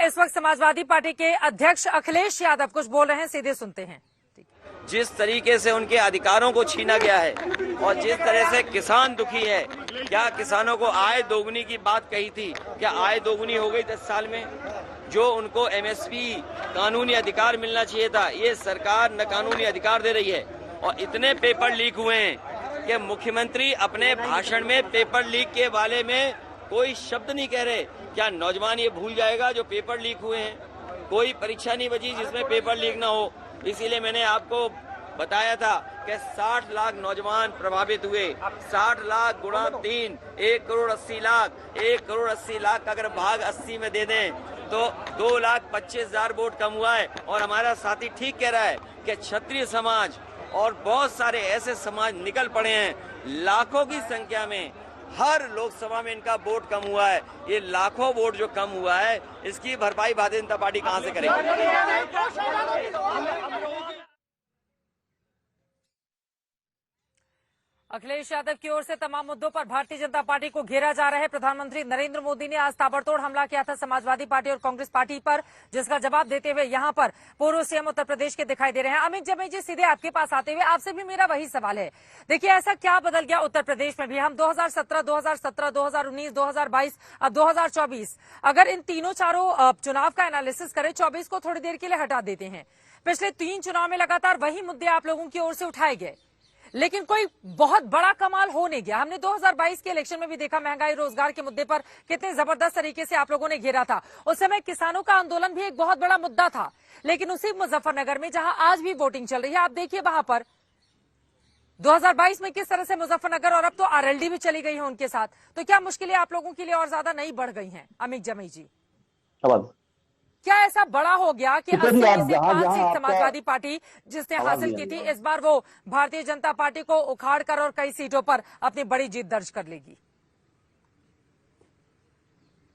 इस वक्त समाजवादी पार्टी के अध्यक्ष अखिलेश यादव कुछ बोल रहे हैं, सीधे सुनते हैं। जिस तरीके से उनके अधिकारों को छीना गया है और जिस तरह से किसान दुखी है, क्या किसानों को आय दोगुनी की बात कही थी, क्या आय दोगुनी हो गई 10 साल में? जो उनको एमएसपी कानूनी अधिकार मिलना चाहिए था, ये सरकार न कानूनी अधिकार दे रही है। और इतने पेपर लीक हुए हैं कि मुख्यमंत्री अपने भाषण में पेपर लीक के बारे में कोई शब्द नहीं कह रहे। क्या नौजवान ये भूल जाएगा जो पेपर लीक हुए हैं? कोई परीक्षा नहीं बची जिसमें पेपर लीक ना हो। इसीलिए मैंने आपको बताया था कि 60 लाख नौजवान प्रभावित हुए। 60 लाख गुणा 3, 1,80,00,000। 1,80,00,000 का अगर भाग 80 में दे दें तो 2,25,000 वोट कम हुआ है। और हमारा साथी ठीक कह रहा है कि क्षत्रिय समाज और बहुत सारे ऐसे समाज निकल पड़े हैं, लाखों की संख्या में। हर लोकसभा में इनका वोट कम हुआ है। ये लाखों वोट जो कम हुआ है, इसकी भरपाई भारतीय जनता पार्टी कहां से करेगी? अखिलेश यादव की ओर से तमाम मुद्दों पर भारतीय जनता पार्टी को घेरा जा रहा है। प्रधानमंत्री नरेंद्र मोदी ने आज ताबड़तोड़ हमला किया था समाजवादी पार्टी और कांग्रेस पार्टी पर, जिसका जवाब देते हुए यहां पर पूर्व सीएम उत्तर प्रदेश के दिखाई दे रहे हैं। अमित जमी जी, सीधे आपके पास आते हुए आपसे भी मेरा वही सवाल है। देखिए, ऐसा क्या बदल गया उत्तर प्रदेश में भी? हम 2017, 2019, 2022, अब 2024, अगर इन तीनों चारों चुनाव का एनालिसिस करें, 24 को थोड़ी देर के लिए हटा देते हैं, पिछले 3 चुनाव में लगातार वही मुद्दे आप लोगों की ओर से उठाए गए, लेकिन कोई बहुत बड़ा कमाल हो नहीं गया। हमने 2022 के इलेक्शन में भी देखा, महंगाई रोजगार के मुद्दे पर कितने जबरदस्त तरीके से आप लोगों ने घेरा था। उस समय किसानों का आंदोलन भी एक बहुत बड़ा मुद्दा था। लेकिन उसी मुजफ्फरनगर में जहां आज भी वोटिंग चल रही है, आप देखिए वहां पर 2022 में किस तरह से मुजफ्फरनगर, और अब तो आरएलडी भी चली गई है उनके साथ, तो क्या मुश्किलें आप लोगों के लिए और ज्यादा नहीं बढ़ गई हैं? अमित जमी जी, क्या ऐसा बड़ा हो गया कि 80 में से 5 सीट समाजवादी पार्टी जिसने हासिल की थी, इस बार वो भारतीय जनता पार्टी को उखाड़कर और कई सीटों पर अपनी बड़ी जीत दर्ज कर लेगी?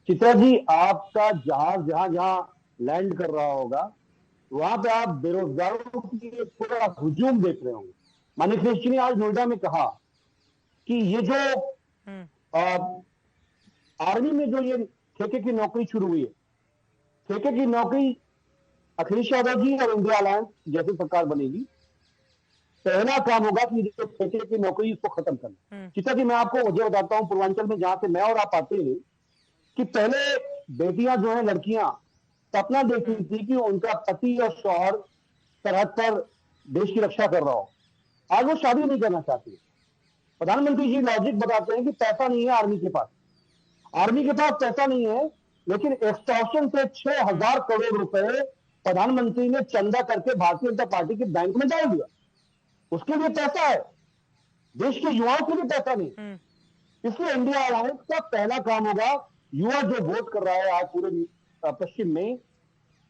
चित्रा जी, आपका जहाज जहां लैंड कर रहा होगा, वहां पे आप बेरोजगारों की पूरा हुजूम देख रहे होंगे। माननीय अखिलेश जी ने आज नोएडा में कहा कि ये जो आर्मी में जो ये ठेके की नौकरी शुरू हुई है, ठेके की नौकरी अखिलेश यादव जी और इंडिया अलायंस जैसी सरकार बनेगी, पहला काम होगा कि जो ठेके की नौकरी इसको खत्म करना। चित्रा जी, मैं आपको वजह बताता हूं, पूर्वांचल में जहां से मैं और आप आते हैं, कि पहले बेटियां जो है, लड़कियां सपना देखती थी कि उनका पति और शौहर सरहद पर देश की रक्षा कर रहा हो। आज वो शादी नहीं करना चाहती। प्रधानमंत्री जी लॉजिक बताते हैं कि पैसा नहीं है आर्मी के पास, आर्मी के पास पैसा नहीं है, लेकिन एक्सटॉर्शन से 6,000 करोड़ रुपए प्रधानमंत्री ने चंदा करके भारतीय जनता पार्टी के बैंक में डाल दिया। उसके लिए पैसा है, देश के युवाओं के लिए पैसा नहीं। इसलिए इंडिया अलायंस का पहला काम होगा, युवा जो वोट कर रहा है आज पूरे पश्चिम में,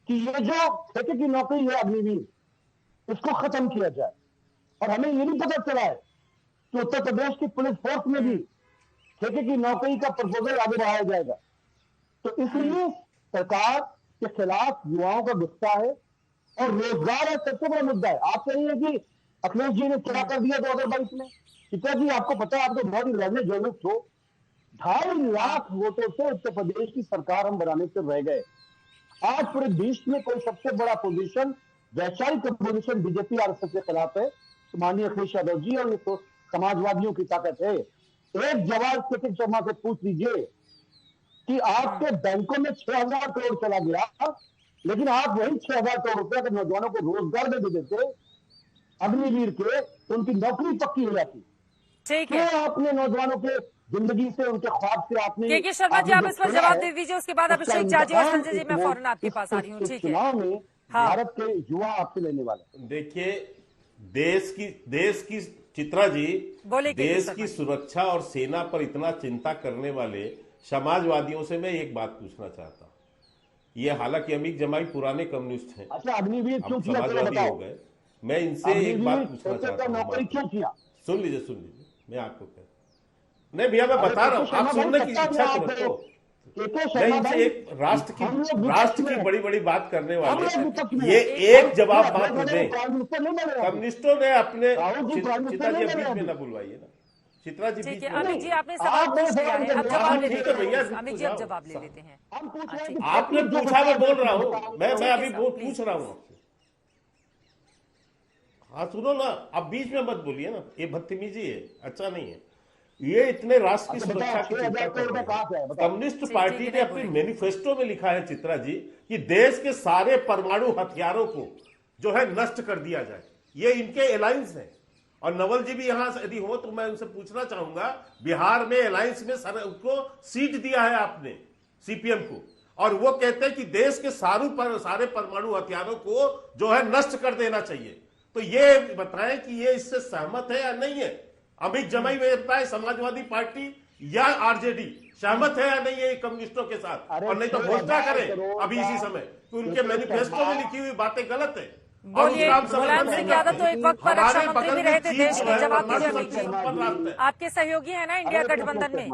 कि ये जो ठेके की नौकरी है अग्निवीर, इसको खत्म किया जाए। और हमें ये भी पता चला है कि उत्तर प्रदेश की पुलिस फोर्स में भी ठेके की नौकरी का प्रपोजल आगे बढ़ाया जाएगा। तो इसलिए सरकार के खिलाफ युवाओं का गुस्सा है और रोजगार है, सबसे बड़ा मुद्दा है। आप कहिए कि अखिलेश जी ने क्या कर दिया 2022 में। चित्रा जी, आपको पता है, आप तो बहुत ही लर्निंग जर्नलिस्ट हो, 2.5 लाख वोटों से उत्तर प्रदेश की सरकार हम बनाने से रह गए। आज पूरे देश में कोई सबसे बड़ा पोजीशन, वैचारिक पोजीशन बीजेपी आरएसएस के खिलाफ है, तो माननीय अखिलेश यादव जी और ये तो समाजवादियों की ताकत है। एक जवाब केके शर्मा से पूछ लीजिए कि आपके बैंकों में 6,000 करोड़ चला गया, लेकिन आप वही 6,000 करोड़ रुपए अगर नौजवानों को रोजगार में दे देते अग्निवीर के, तो उनकी नौकरी पक्की हो जाती। ठीक है, आपने नौजवानों के जिंदगी से, उनके ख्वाब से आपने केके शर्मा जी, आप इस पर जवाब दे दीजिए, उसके बाद अभिषेक झा जी और संजय जी, मैं फौरन आपके पास आ रही हूँ। ठीक है, चुनाव में भारत के युवा आपसे लेने वाले। देखिए, देश की चित्रा जी, देश की सुरक्षा और सेना पर इतना चिंता करने वाले समाजवादियों से मैं एक बात पूछना चाहता हूं। ये हालांकि अमित जमाई पुराने कम्युनिस्ट हैं, अच्छा अग्निवीर क्यों किया, समाजवादी हो गए। मैं इनसे एक बात पूछना चाहता हूँ, नौकरी क्यों किया? सुन लीजिए, मैं आपको कह नहीं भैया, मैं बता रहा हूँ, आप सुनने की इच्छा तो रखो। मैं इनसे एक राष्ट्र की बड़ी बड़ी बात करने वाले, ये एक जवाब बात दें। कम्युनिस्टों ने अपने चिता जी बीच में न बुलवाइए ना, चित्रा जी ठीक बीच है में अमित जी, आपने सवाल पूछ लिया है, अब जवाब ले लेते भैया, हैं। अमित जी अब जवाब ले लेते हैं। हम पूछ रहे हैं कि आपने पूछा, मैं बोल रहा हूँ, मैं अभी पूछ रहा हूँ आपसे। हाँ सुनो ना, आप बीच में मत बोलिए ना, ये बदतमीजी है, अच्छा नहीं है। ये इतने राष्ट्र की सुरक्षा की चिंता कर रहे हैं। कम्युनिस्ट पार्टी ने अपने मैनिफेस्टो में लिखा है चित्रा जी कि देश के सारे परमाणु हथियारों को जो है नष्ट कर दिया जाए, ये इनके अलायंस है। और नवल जी भी यहां यदि हो तो मैं उनसे पूछना चाहूंगा, बिहार में अलायंस में उसको सीट दिया है आपने सीपीएम को, और वो कहते हैं कि देश के सारे परमाणु हथियारों को जो है नष्ट कर देना चाहिए। तो ये बताएं कि ये इससे सहमत है या नहीं है। अमित जमाई में बताए समाजवादी पार्टी या आरजेडी सहमत है या नहीं है कम्युनिस्टों के साथ, और नहीं तो घोषणा करें अभी इसी समय कि उनके मैनिफेस्टो में लिखी हुई बातें गलत है। बोलिए, मुलायम सिंह यादव तो एक वक्त पर रक्षा मंत्री भी रहे थे देश के। जवाब दीजिए अमित जी, आपके सहयोगी है ना इंडिया गठबंधन में।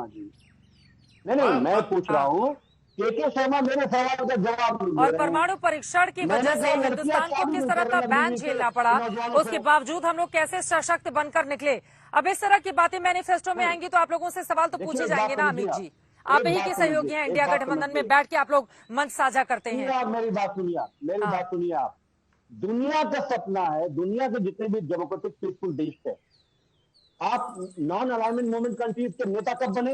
नहीं, मैं पूछ रहा हूँ के शर्मा मेरे सवाल का जवाब नहीं दे रहे हैं। और परमाणु परीक्षण की वजह से हिंदुस्तान को किस तरह का बैन झेलना पड़ा, उसके बावजूद हम लोग कैसे सशक्त बनकर निकले। अब इस तरह की बातें मैनिफेस्टो में आएंगी तो आप लोगों से सवाल तो पूछे जाएंगे ना अमित जी। आप ही के सहयोगी हैं, इंडिया गठबंधन में बैठ के आप लोग मंच साझा करते हैं। मेरी बात सुनिए आप। दुनिया का सपना है, दुनिया के जितने भी डेमोक्रेटिक पीसफुल देश है, आप नॉन अलाइनमेंट मूवमेंट कंट्रीज के नेता कब बने?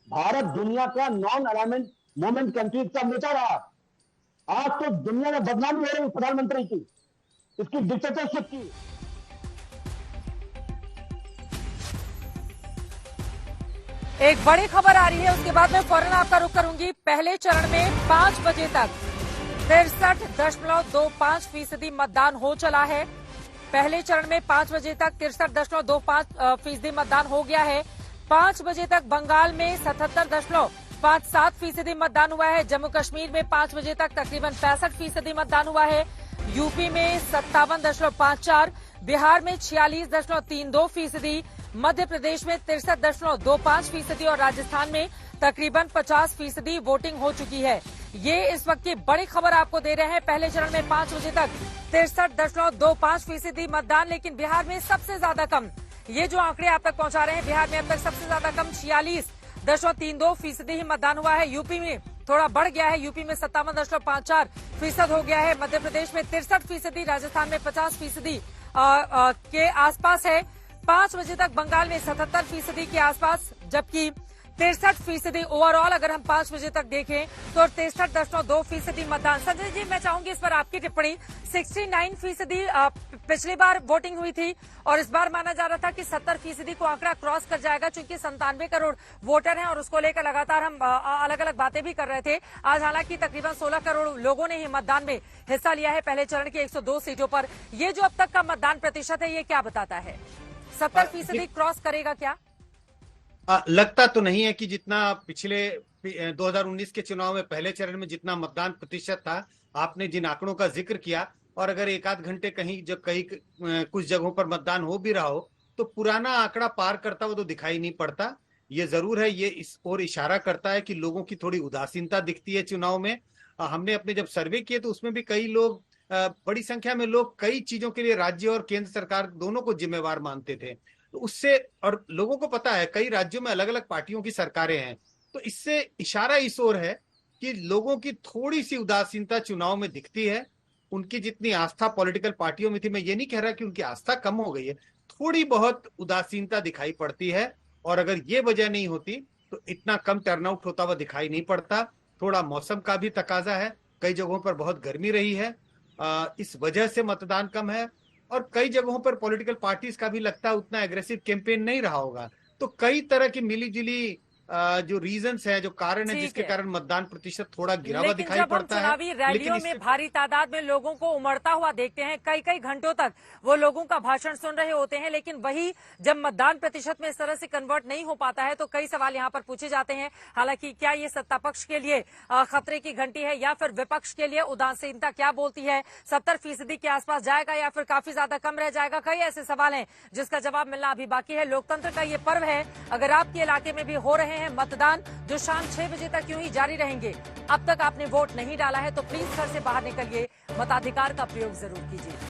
भारत दुनिया का नॉन अलाइनमेंट मूवमेंट कंट्रीज का नेता रहा। आज तो दुनिया में बदनामी हो रही है प्रधानमंत्री की, इसकी डिक्टेटरशिप की। एक बड़ी खबर आ रही है, उसके बाद मैं फौरन आपका रुख करूंगी। पहले चरण में 5 बजे तक 63.25% मतदान हो चला है। पहले चरण में 5 बजे तक 63.25% मतदान हो गया है। 5 बजे तक बंगाल में 77.57% मतदान हुआ है। जम्मू कश्मीर में 5 बजे तक तकरीबन 65% मतदान हुआ है। यूपी में 57.54%, बिहार में 46.32%, मध्य प्रदेश में 63.25% और राजस्थान में तकरीबन 50% वोटिंग हो चुकी है। ये इस वक्त की बड़ी खबर आपको दे रहे हैं। पहले चरण में 5 बजे तक 63.25% मतदान, लेकिन बिहार में सबसे ज्यादा कम, ये जो आंकड़े आप तक पहुंचा रहे हैं, बिहार में अब तक सबसे ज्यादा कम 46.32% ही मतदान हुआ है। यूपी में थोड़ा बढ़ गया है, यूपी में 57.54% हो गया है। मध्य प्रदेश में 63%, राजस्थान में 50% के आसपास है। 5 बजे तक बंगाल में 77% के आसपास, जबकि 63% ओवरऑल अगर हम 5 बजे तक देखें तो 63.2% मतदान। संजय जी, मैं चाहूंगी इस पर आपकी टिप्पणी। 69% पिछली बार वोटिंग हुई थी और इस बार माना जा रहा था कि 70% को आंकड़ा क्रॉस कर जाएगा, चूंकि 97 करोड़ वोटर हैं और उसको लेकर लगातार हम अलग अलग बातें भी कर रहे थे। आज हालांकि तकरीबन 16 करोड़ लोगों ने ही मतदान में हिस्सा लिया है पहले चरण की 102 सीटों पर। ये जो अब तक का मतदान प्रतिशत है, ये क्या बताता है? 70% क्रॉस करेगा क्या? लगता तो नहीं है कि जितना पिछले 2019 के चुनाव में पहले चरण में जितना मतदान प्रतिशत था, आपने जिन आंकड़ों का जिक्र किया, और अगर एक आध घंटे कहीं कुछ जगहों पर मतदान हो भी रहा हो तो पुराना आंकड़ा पार करता हुआ तो दिखाई नहीं पड़ता। ये जरूर है, ये इस ओर इशारा करता है कि लोगों की थोड़ी उदासीनता दिखती है चुनाव में। हमने अपने जब सर्वे किए तो उसमें भी कई लोग, बड़ी संख्या में लोग कई चीजों के लिए राज्य और केंद्र सरकार दोनों को जिम्मेवार मानते थे। तो उससे, और लोगों को पता है कई राज्यों में अलग अलग पार्टियों की सरकारें हैं, तो इससे इशारा इस ओर है कि लोगों की थोड़ी सी उदासीनता चुनाव में दिखती है। उनकी जितनी आस्था पॉलिटिकल पार्टियों में थी, मैं ये नहीं कह रहा कि उनकी आस्था कम हो गई है, थोड़ी बहुत उदासीनता दिखाई पड़ती है। और अगर ये वजह नहीं होती तो इतना कम टर्नआउट होता हुआ दिखाई नहीं पड़ता। थोड़ा मौसम का भी तकाजा है, कई जगहों पर बहुत गर्मी रही है, इस वजह से मतदान कम है। और कई जगहों पर पॉलिटिकल पार्टीज का भी लगता है उतना एग्रेसिव कैंपेन नहीं रहा होगा। तो कई तरह की मिली जुली जो रीजंस है, जो कारण है जिसके कारण मतदान प्रतिशत थोड़ा गिरा हुआ दिखाई पड़ता है। चुनावी रैलियों में भारी तादाद में लोगों को उमड़ता हुआ देखते हैं, कई कई घंटों तक वो लोगों का भाषण सुन रहे होते हैं, लेकिन वही जब मतदान प्रतिशत में इस तरह से कन्वर्ट नहीं हो पाता है तो कई सवाल यहाँ पर पूछे जाते हैं। हालांकि क्या ये सत्ता पक्ष के लिए खतरे की घंटी है या फिर विपक्ष के लिए उदासीनता क्या बोलती है? 70% के आसपास जाएगा या फिर काफी ज्यादा कम रह जाएगा? कई ऐसे सवाल हैं जिसका जवाब मिलना अभी बाकी है। लोकतंत्र का ये पर्व है, अगर आपके इलाके में भी हो रहे हैं मतदान जो शाम 6 बजे तक यूं ही जारी रहेंगे, अब तक आपने वोट नहीं डाला है तो प्लीज घर से बाहर निकलिए, मताधिकार का प्रयोग जरूर कीजिए।